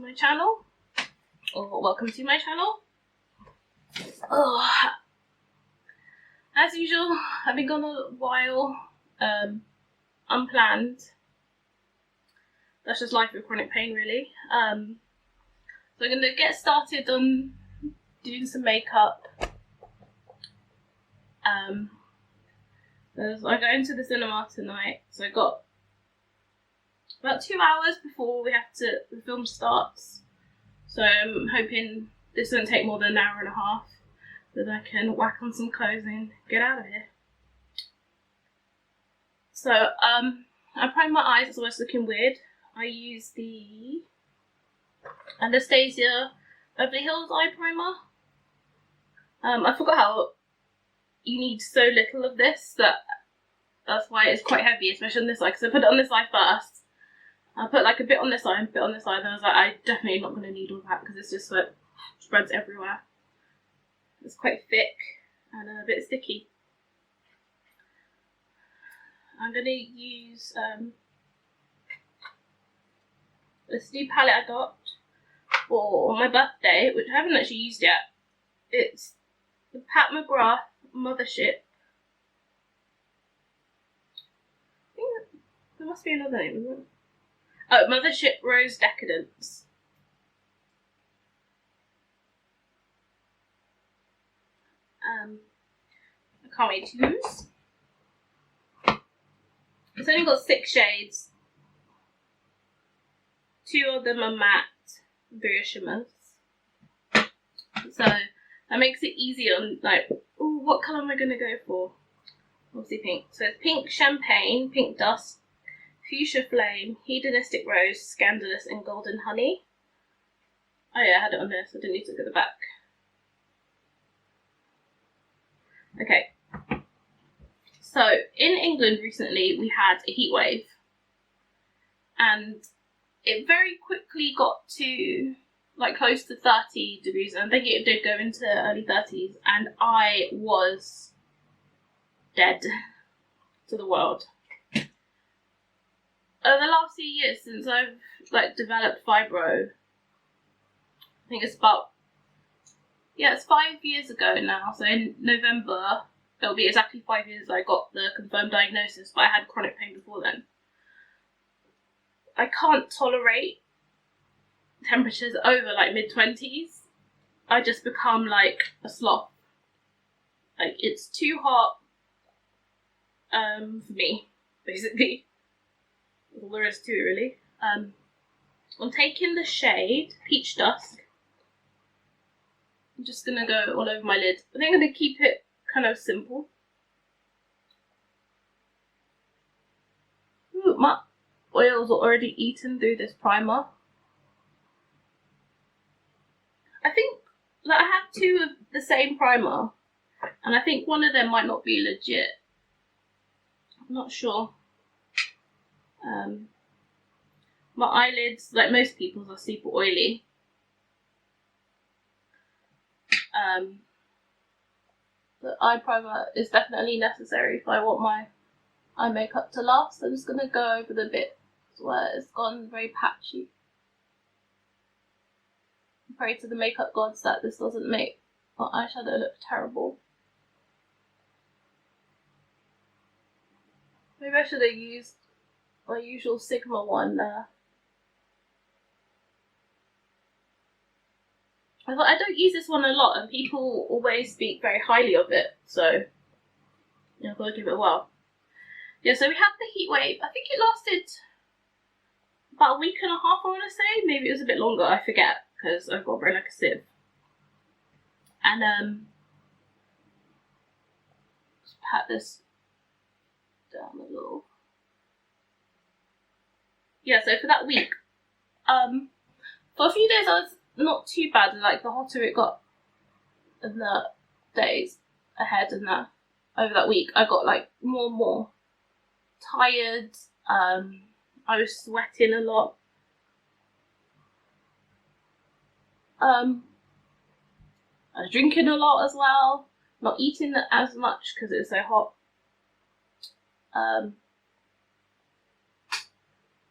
my channel, or welcome to my channel. Oh, as usual, I've been gone a while, unplanned. That's just life with chronic pain, really. So I'm gonna get started on doing some makeup. As I go into the cinema tonight, so I got about 2 hours before the film starts. So I'm hoping this won't take more than an hour and a half, so that I can whack on some clothes and get out of here. So I prime my eyes, it's always looking weird. I use the Anastasia Beverly Hills eye primer. I forgot how you need so little of this, that's why it's quite heavy, especially on this eye, because I put it on this eye first. I put like a bit on this eye and a bit on this eye, and I was like, I'm definitely not going to need all that because it's just like spreads everywhere. It's quite thick and a bit sticky. I'm going to use this new palette I got for my birthday, which I haven't actually used yet. It's the McGrath Mothership. I think there must be another name, isn't it? Oh, Mothership Rose Decadence. I can't wait to use. It's only got 6 shades. 2 of them are matte, 3 are shimmers. So that makes it easy on like, ooh, what colour am I going to go for? Obviously pink. So it's pink champagne, pink dust, fuchsia flame, hedonistic rose, scandalous, and golden honey. Oh yeah, I had it on there, so I didn't need to look at the back. Okay. So in England recently we had a heat wave, and it very quickly got to like close to 30 degrees, and I think it did go into early 30s, and I was dead to the world. Over the last few years, since I've like developed fibro, I think it's about, yeah, it's 5 years ago now. So in November, it'll be exactly 5 years I got the confirmed diagnosis, but I had chronic pain before then. I can't tolerate temperatures over like mid-20s. I just become like a sloth. Like, it's too hot for me, basically. That's all there is to it, really. I'm taking the shade Peach Dusk. I'm just gonna go all over my lid. I think I'm gonna keep it kind of simple. Ooh, my oils are already eaten through this primer. I think that I have 2 of the same primer, and I think one of them might not be legit. I'm not sure. My eyelids, like most people's, are super oily. The eye primer is definitely necessary if I want my eye makeup to last. I'm just going to go over the bits where it's gone very patchy. I pray to the makeup gods that this doesn't make my eyeshadow look terrible. Maybe I should have used my usual Sigma one there. I thought I don't use this one a lot, and people always speak very highly of it, so yeah, I've got to give it a whirl. Yeah, so we had the heat wave. I think it lasted about a week and a half, I want to say. Maybe it was a bit longer, I forget, because I've got to burn like a sieve. And just pat this down a little. Yeah, so for that week, for a few days I was not too bad, and like the hotter it got in the days ahead and that over that week, I got like more and more tired. I was sweating a lot. I was drinking a lot as well, not eating as much because it's so hot. I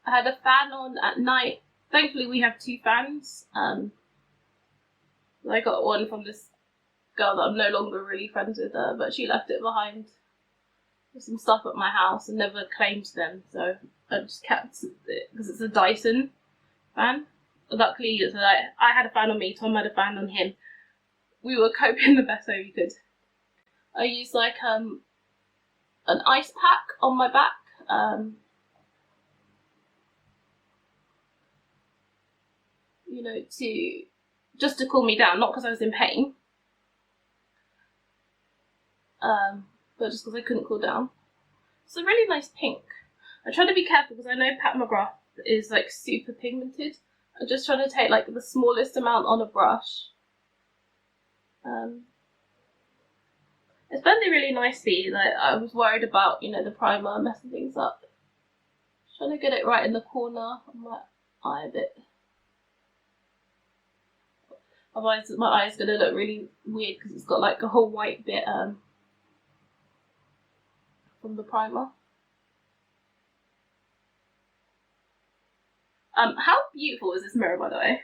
had a fan on at night Thankfully we have 2 fans. I got one from this girl that I'm no longer really friends with her, but she left it behind with some stuff at my house and never claimed them, so I just kept it because it's a Dyson fan. Luckily, it's like I had a fan on me, Tom had a fan on him. We were coping the best way we could. I used like an ice pack on my back. You know, just to cool me down, not because I was in pain, but just because I couldn't cool down. It's a really nice pink. I try to be careful because I know Pat McGrath is like super pigmented. I'm just trying to take like the smallest amount on a brush. It's blending really nicely. Like I was worried about, you know, the primer messing things up. Just trying to get it right in the corner of my eye a bit. Otherwise my eye is going to look really weird because it's got like a whole white bit from the primer. How beautiful is this mirror, by the way?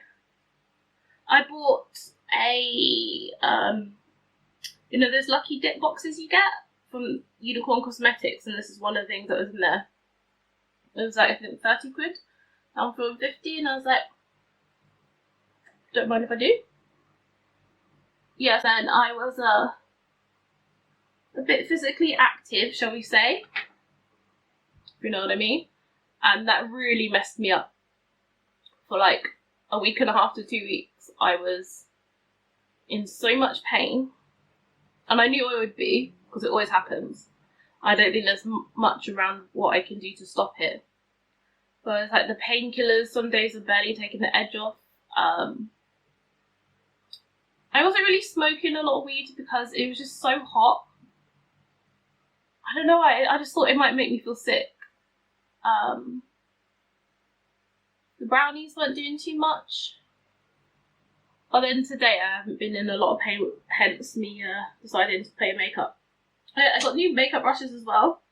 I bought a, you know those lucky dip boxes you get from Unicorn Cosmetics, and this is one of the things that was in there. It was like, I think 30 quid. I'm from 50, and I was like, don't mind if I do. Yes, and I was a bit physically active, shall we say, if you know what I mean, and that really messed me up. For like a week and a half to 2 weeks, I was in so much pain, and I knew I would be, because it always happens. I don't think there's much around what I can do to stop it. But it's like the painkillers, some days are barely taking the edge off. I wasn't really smoking a lot of weed because it was just so hot. I don't know why, I just thought it might make me feel sick. The brownies weren't doing too much. But then today I haven't been in a lot of pain, hence me deciding to play makeup. I got new makeup brushes as well.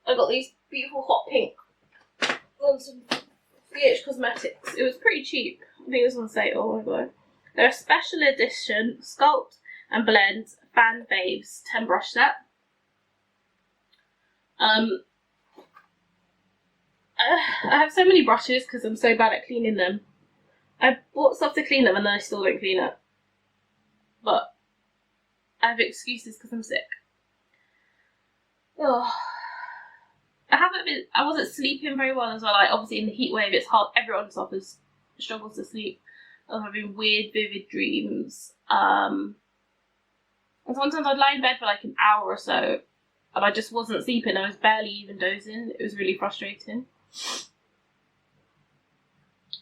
I got these beautiful hot pink ones from BH Cosmetics. It was pretty cheap. I think it was on sale. Oh my god. They're a special edition Sculpt and Blend Fan Faves 10 brush set. I have so many brushes because I'm so bad at cleaning them. I bought stuff to clean them and then I still don't clean it. But I have excuses because I'm sick. Oh. I wasn't sleeping very well as well. Like obviously in the heat wave it's hard, everyone struggles to sleep. I was having weird vivid dreams. And sometimes I'd lie in bed for like an hour or so and I just wasn't sleeping. I was barely even dozing. It was really frustrating.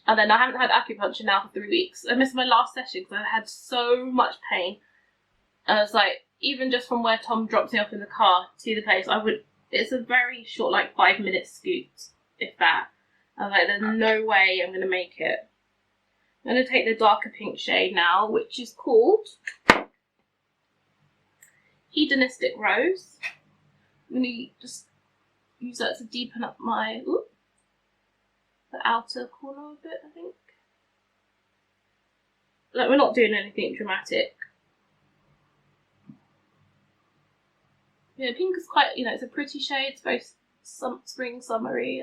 And then I haven't had acupuncture now for 3 weeks. I missed my last session because I had so much pain. And I was like, even just from where Tom dropped me off in the car to the place, it's a very short, like 5-minute scoot, if that. I was like, there's no way I'm going to make it. I'm going to take the darker pink shade now, which is called Hedonistic Rose. I'm going to just use that to deepen up my the outer corner a bit, I think. Like, we're not doing anything dramatic. Yeah, pink is quite, you know, it's a pretty shade. It's very spring, summery.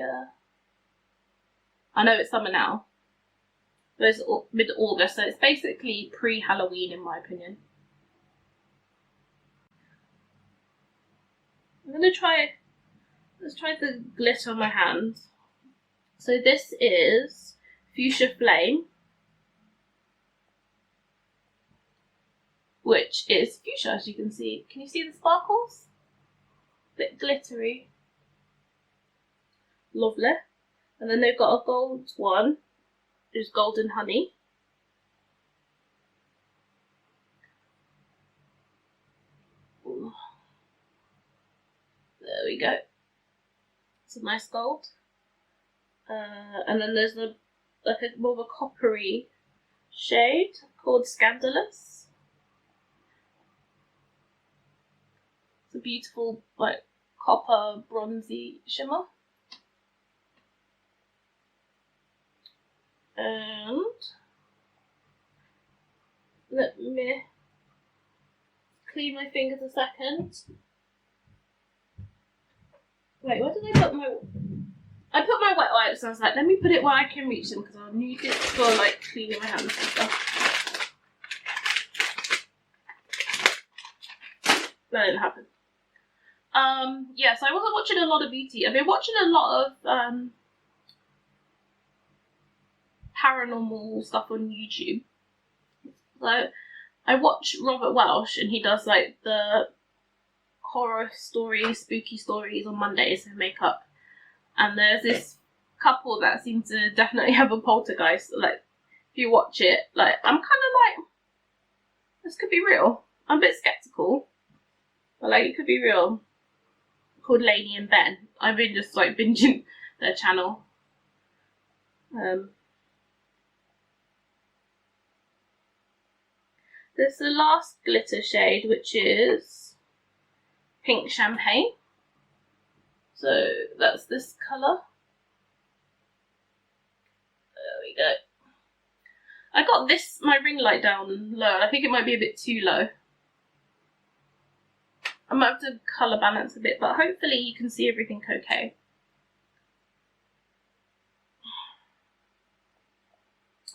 I know it's summer now, but it's mid-August, so it's basically pre-Halloween in my opinion. Let's try the glitter on my hands. So this is Fuchsia Flame, which is fuchsia, as you can see. Can you see the sparkles? A bit glittery. Lovely. And then they've got a gold one, which is Golden Honey. Ooh. There we go. It's a nice gold. And then there's more of a coppery shade called Scandalous. It's a beautiful, like, copper bronzy shimmer. And let me clean my fingers a second. Wait, where did I put my... I put my wet wipes and I was like, let me put it where I can reach them because I'll need it for like cleaning my hands and stuff. That didn't happen. Yeah, so I wasn't watching a lot of beauty. I've been watching a lot of paranormal stuff on YouTube. So I watch Robert Welsh and he does like the horror stories, spooky stories on Mondays and makeup. And there's this couple that seem to definitely have a poltergeist. Like, if you watch it, like, I'm kind of like, this could be real. I'm a bit skeptical, but like, it could be real. Called Lainey and Ben. I've been just like binging their channel. There's the last glitter shade, which is Pink Champagne. So that's this colour. There we go. I got this, my ring light down low. I think it might be a bit too low. I might have to colour balance a bit, but hopefully you can see everything okay.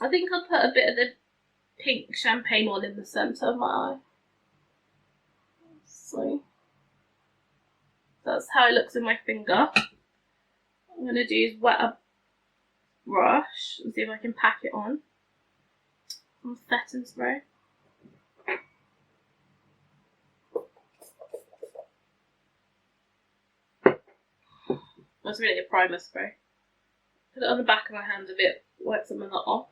I think I'll put a bit of the Pink Champagne one in the centre of my eye. So that's how it looks in my finger. What I'm going to do is wet a brush and see if I can pack it on. Some satin spray. That's really a primer spray. Put it on the back of my hand a bit, wipe some of that off.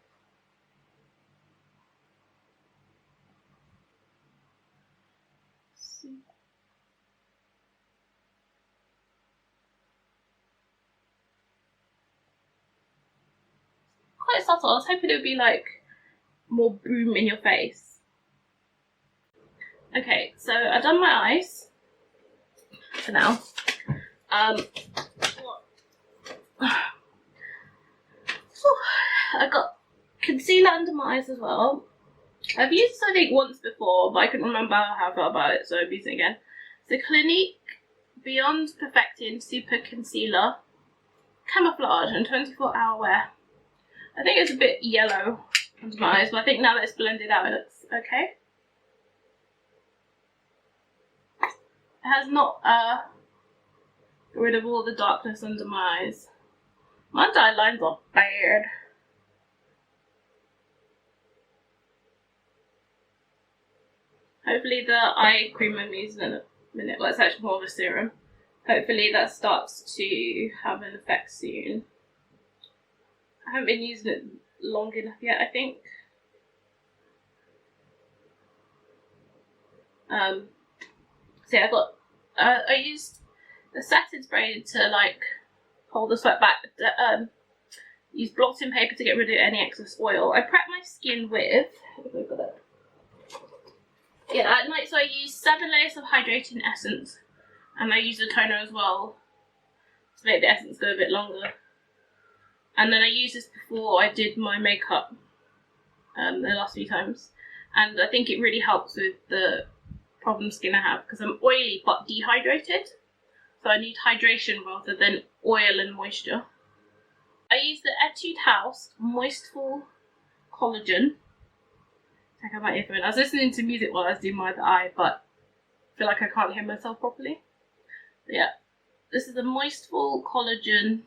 Quite subtle. I was hoping it would be like more boom in your face. Okay, so I've done my eyes for now. I got concealer under my eyes as well. I've used this I think once before, but I couldn't remember how I felt about it, so I'm using it again. It's the Clinique Beyond Perfecting Super Concealer Camouflage and 24-hour wear. I think it's a bit yellow under my eyes, but I think now that it's blended out, it looks okay. It has not got rid of all the darkness under my eyes. My under eye lines are bad. Hopefully the eye cream I'm using in a minute, well it's actually more of a serum. Hopefully that starts to have an effect soon. I haven't been using it long enough yet, I think. So yeah, I used the satin spray to like hold the sweat back. Use blotting paper to get rid of any excess oil. I prep my skin with, yeah, at night, so I use 7 layers of hydrating essence, and I use a toner as well to make the essence go a bit longer. And then I used this before I did my makeup the last few times, and I think it really helps with the problem skin I have because I'm oily but dehydrated, so I need hydration rather than oil and moisture. I use the Etude House Moistfull Collagen. Check out my earphone. I was listening to music while I was doing my other eye, but I feel like I can't hear myself properly. But yeah, this is the Moistfull Collagen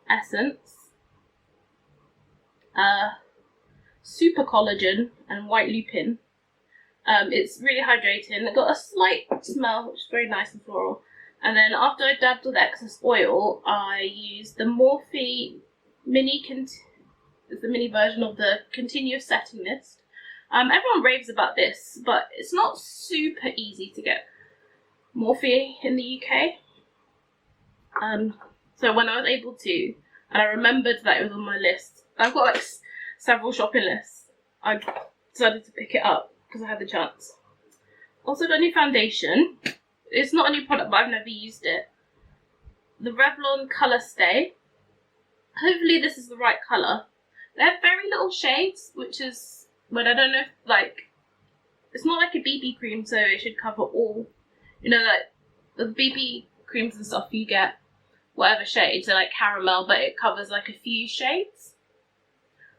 essence. Super Collagen and White Lupin. It's really hydrating. It got a slight smell, which is very nice and floral. And then after I dabbed with excess oil, I used the Morphe it's the mini version of the Continuous Setting Mist. Everyone raves about this, but it's not super easy to get Morphe in the UK. So when I was able to, and I remembered that it was on my list, I've got like several shopping lists, I decided to pick it up because I had the chance. Also got a new foundation. It's not a new product, but I've never used it. The Revlon ColorStay. hopefully this is the right colour. They have very little shades, which is, but I don't know if, like, it's not like a BB cream, so it should cover all, you know, like the BB creams and stuff, you get whatever shades, they're like caramel, but it covers like a few shades.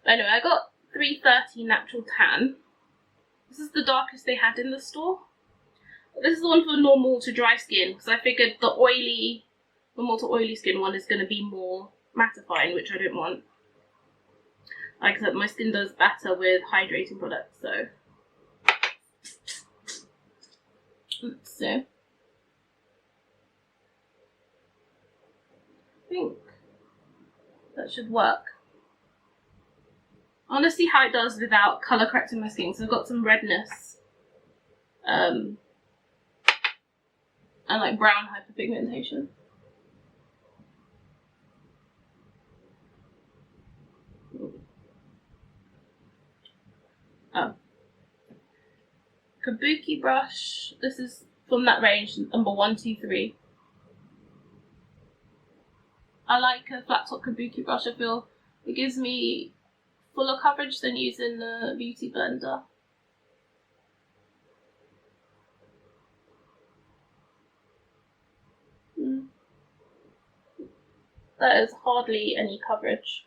But anyway, I got 330 Natural Tan. This is the darkest they had in the store. This is the one for normal to dry skin, because I figured the oily, normal to oily skin one is going to be more mattifying, which I don't want. Like I said, my skin does better with hydrating products, so let's see. I think that should work. I want to see how it does without colour correcting my skin, so I've got some redness and like brown hyperpigmentation. Oh. Kabuki brush. This is from that range, number 123. I like a flat top Kabuki brush. I feel it gives me fuller coverage than using the beauty blender. That is hardly any coverage.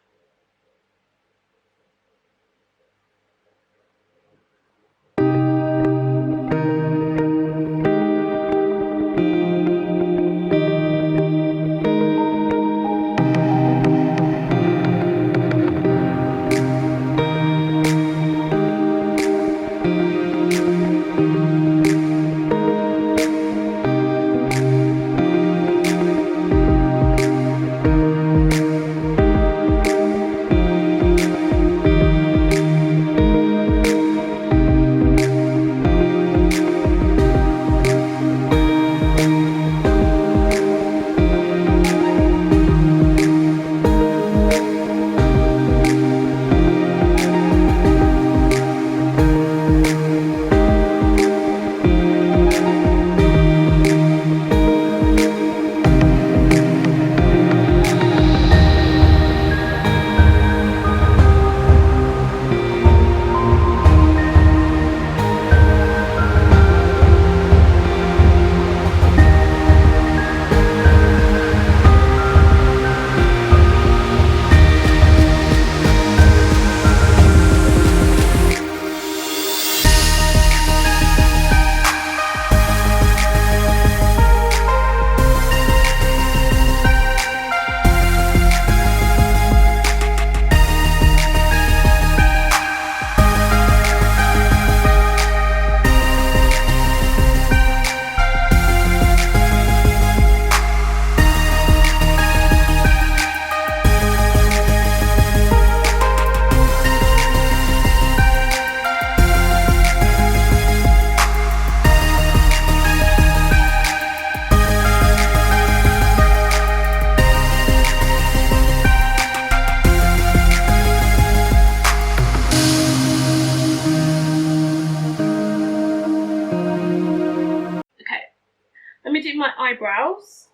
My eyebrows.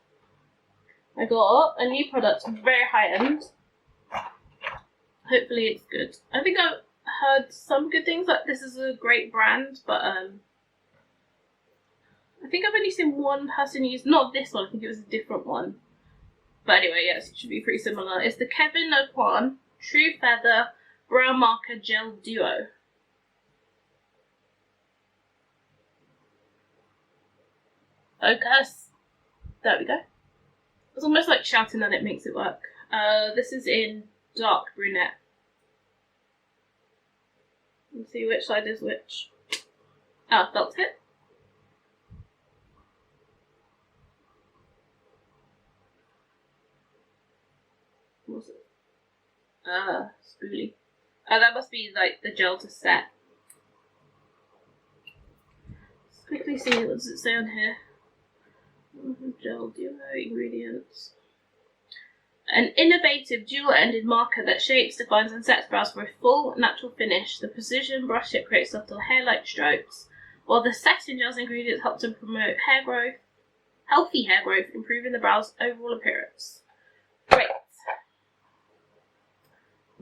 I got a new product, very high end. Hopefully it's good. I think I've heard some good things, like this is a great brand, but I think I've only seen one person use, not this one, I think it was a different one. But anyway, yes, it should be pretty similar. It's the Kevin Aucoin True Feather Brow Marker Gel Duo. Focus. There we go. It's almost like shouting that it makes it work. This is in dark brunette. Let's see which side is which. Ah, felt it. What's it? Spoolie. Oh, that must be like the gel to set. Let's quickly see, what does it say on here? Gel duo ingredients. An innovative dual-ended marker that shapes, defines and sets brows for a full natural finish. The precision brush tip creates subtle hair-like strokes, while the setting gel's ingredients help to promote hair growth, healthy hair growth, improving the brow's overall appearance. Great.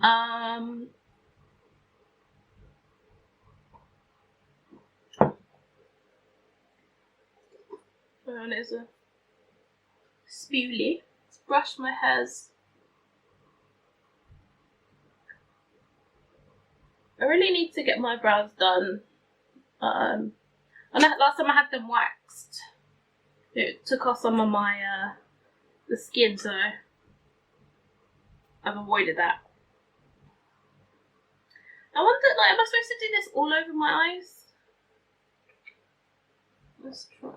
And it's a spoolie. Let's brush my hairs. I really need to get my brows done. And last time I had them waxed, it took off some of my the skin, so I've avoided that. I wonder, like, am I supposed to do this all over my eyes? Let's try.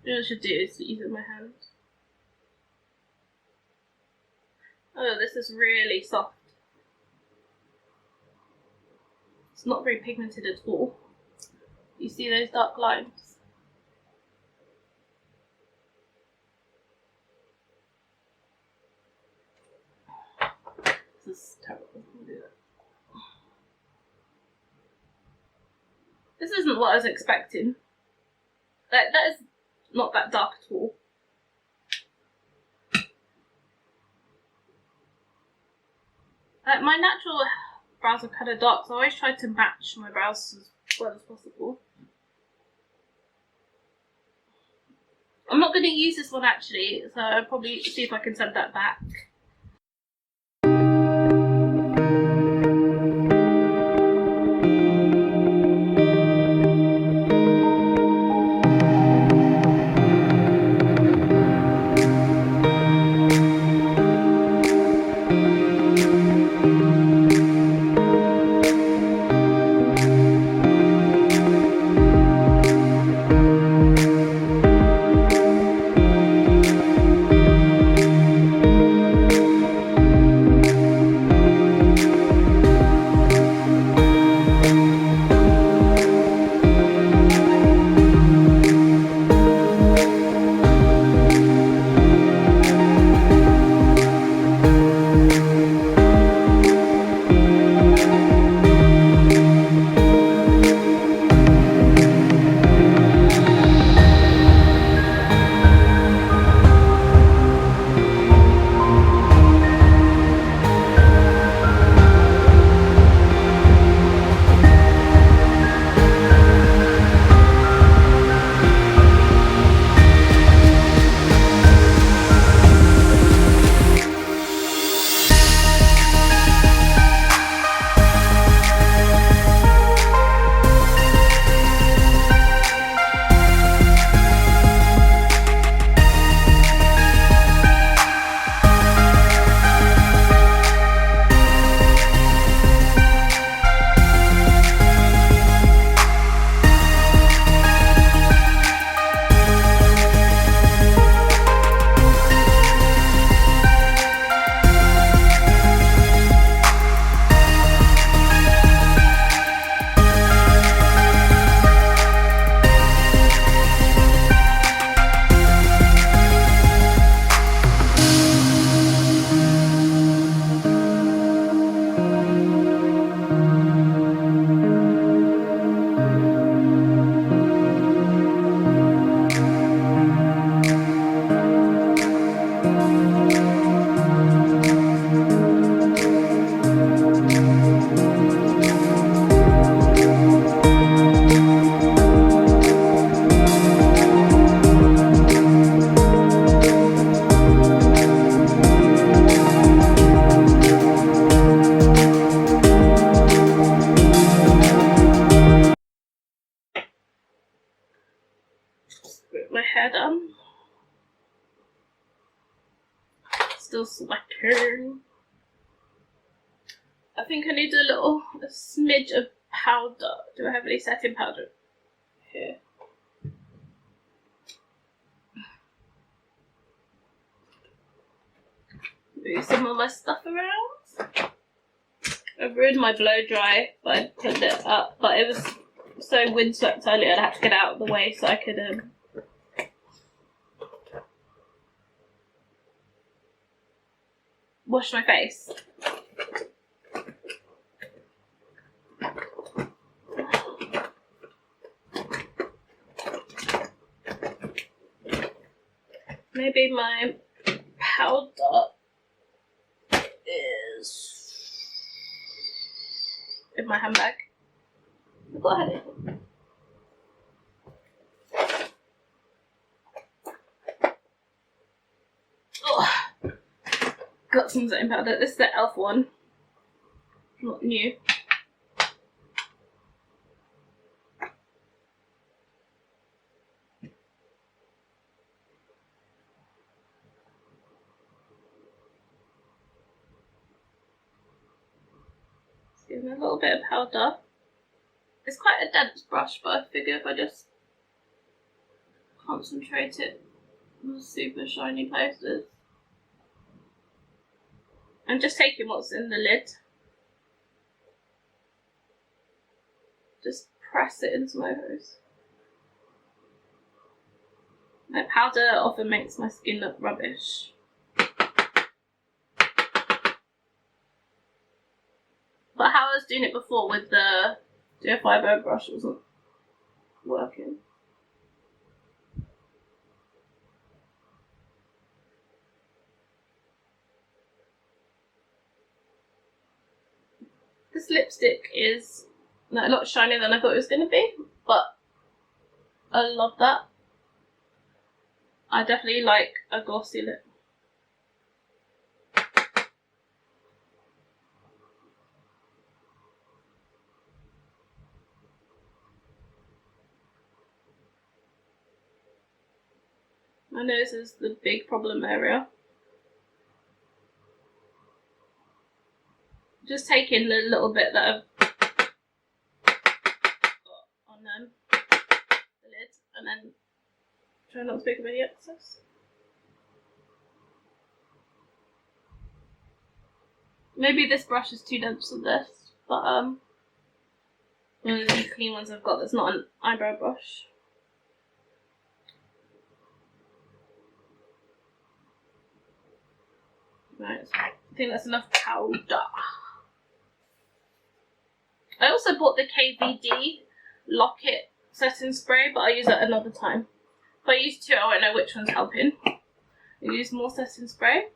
What I should do is use it in my hand. Oh, this is really soft. It's not very pigmented at all. You see those dark lines? This is terrible. This isn't what I was expecting. That is not that dark at all. My natural brows are kind of dark, so I always try to match my brows as well as possible. I'm not going to use this one actually, so I'll probably see if I can send that back. Still sweating. I think I need a smidge of powder. Do I have any setting powder here? Move some of my stuff around. I've ruined my blow dry by putting it up, but it was so windswept earlier I had to get out of the way so I could wash my face. Maybe maybe my powder is in my handbag. I've got a headache. Oh, got some setting powder. This is the E.L.F. one, not new. Using a little bit of powder. It's quite a dense brush, but I figure if I just concentrate it on the super shiny places. I'm just taking what's in the lid. Just press it into my hose. My powder often makes my skin look rubbish. But how I was doing it before with the GRWM brush wasn't working. This lipstick is a lot shinier than I thought it was going to be, but I love that. I definitely like a glossy lip. My nose is the big problem area. Just taking the little bit that I've got on the lid and then try not to pick up any excess. Maybe this brush is too dense for this, but one of the clean ones I've got that's not an eyebrow brush. Right, I think that's enough powder. I also bought the KVD Locket setting spray, but I'll use it another time. If I use two, I won't know which one's helping. I'll use more setting spray.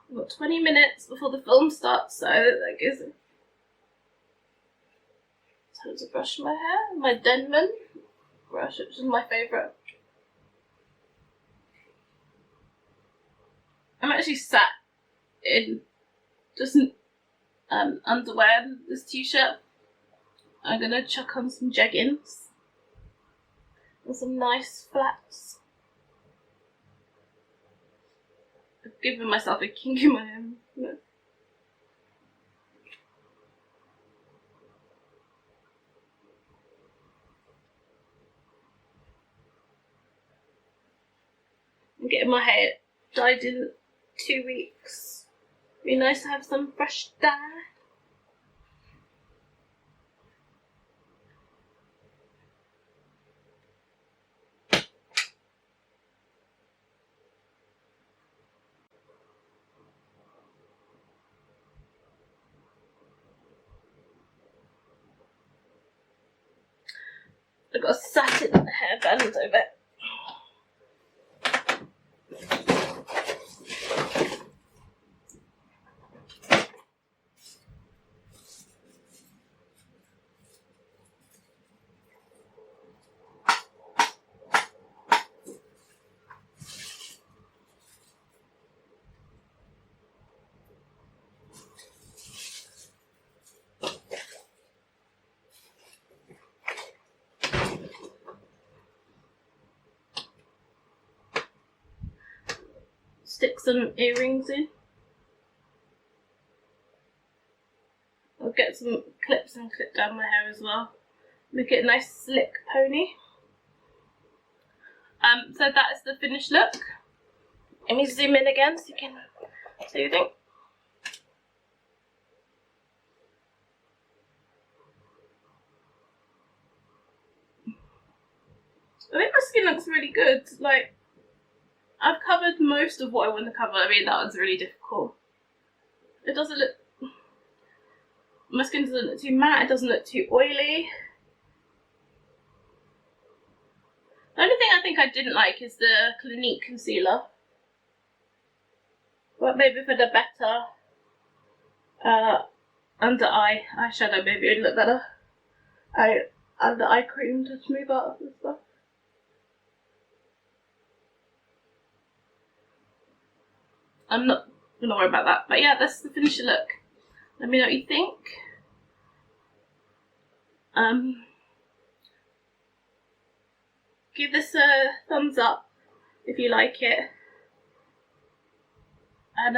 I've got 20 minutes before the film starts, so that gives me time to brush my hair. My Denman brush, which is my favourite. I'm actually sat in just underwear and this t-shirt. I'm gonna chuck on some jeggings and some nice flats. I've given myself a kink in my own. No. I'm getting my hair dyed in 2 weeks. Be nice to have some fresh dye. I've got a satin hairband over it. Stick some earrings in. I'll get some clips and clip down my hair as well. Make it a nice slick pony. So that is the finished look. Let me zoom in again so you can see everything. I think my skin looks really good. Like, I've covered most of what I want to cover. I mean, that was really difficult. It doesn't look... My skin doesn't look too matte, it doesn't look too oily. The only thing I think I didn't like is the Clinique concealer. But maybe for the better under eye eyeshadow, maybe it'd look better. Under eye cream to smooth out and stuff. I'm not gonna worry about that. But yeah, that's the finished look. Let me know what you think. Give this a thumbs up if you like it. And